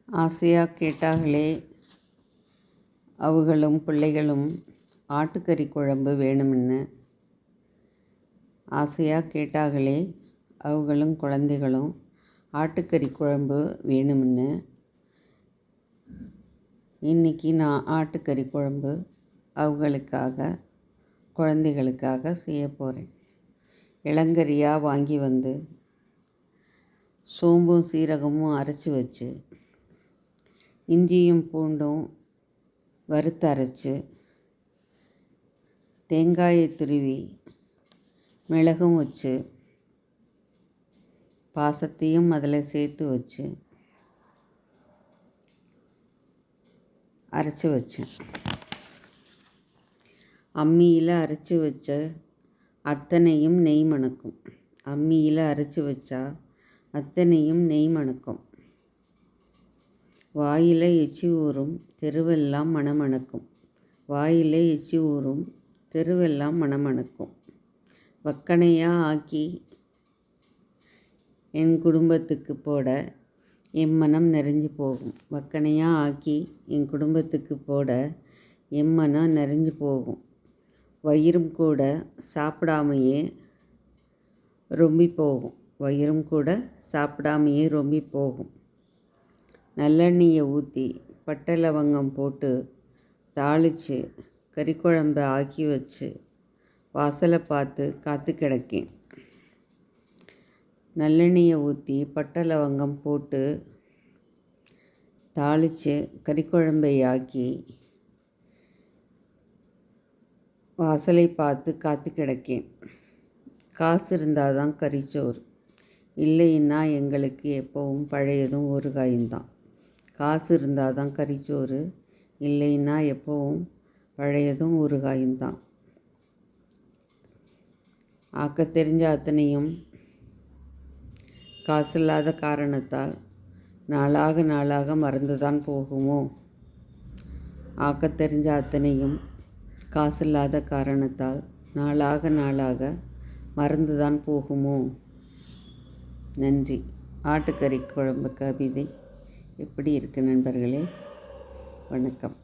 ஆசையாக கேட்டார்களே அவங்களும் பிள்ளைகளும் ஆட்டுக்கறி குழம்பு வேணும்னு. ஆசையாக கேட்டார்களே அவங்களும் குழந்தைகளும் ஆட்டுக்கறி குழம்பு வேணும்னு. இன்றைக்கி நான் ஆட்டுக்கறி குழம்பு அவங்களுக்காக குழந்தைகளுக்காக செய்ய போகிறேன். இளங்கரியாக வாங்கி வந்து சோம்பும் சீரகமும் அரைச்சி வச்சு, இஞ்சியும் பூண்டும் வறுத்து அரைச்சி, தேங்காயை துருவி மிளகும் வச்சு, பாசத்தையும் அதில் சேர்த்து வச்சு அரைச்சி வச்சேன். அம்மியில் அரைச்சி வச்ச அத்தனையும் நெய் மணக்கும். அம்மியில் அரைச்சி வச்சா அத்தனையும் நெய் மணக்கும். வாயில் எச்சி ஊறும் தெருவெல்லாம் மணமணக்கும். வாயில் எச்சி ஊறும் தெருவெல்லாம் மணமணக்கும். வக்கணையாக ஆக்கி என் குடும்பத்துக்கு போட என் மனம் நிறைஞ்சு போகும். வக்கணையாக ஆக்கி என் குடும்பத்துக்கு போட என் மனம் நிறைஞ்சு போகும். வயிறும் கூட சாப்பிடாமையே ரொம்பி போகும். வயிறும் கூட சாப்பிடாமையே ரொம்பி போகும். நல்லெண்ணெயை ஊற்றி பட்டை லவங்கம் போட்டு தாளித்து கறிக்குழம்பை ஆக்கி வச்சு வாசலை பார்த்து காத்து கிடக்கேன். நல்லெண்ணெயை ஊற்றி பட்டை லவங்கம் போட்டு தாளித்து கறிக்குழம்பை ஆக்கி வாசலை பார்த்து காத்து கிடக்கேன். காசு இருந்தால் தான் கறிச்சோறு, இல்லைன்னா எங்களுக்கு எப்போவும் பழையதும் ஊறுகாயும்தான். காசு இருந்தால் தான் கறிச்சோறு, இல்லைன்னா எப்போவும் பழையதும் ஊறுகாயும்தான். ஆக்க தெரிஞ்ச அத்தனையும் காசு இல்லாத காரணத்தால் நாளாக மறந்துதான் போகுமோ? ஆக்க தெரிஞ்ச அத்தனையும் காசு இல்லாத காரணத்தால் நாளாக மறந்துதான் போகுமோ? நன்றி. ஆட்டுக்கறி குழம்பு கவிதை எப்படி இருக்குது நண்பர்களே? வணக்கம்.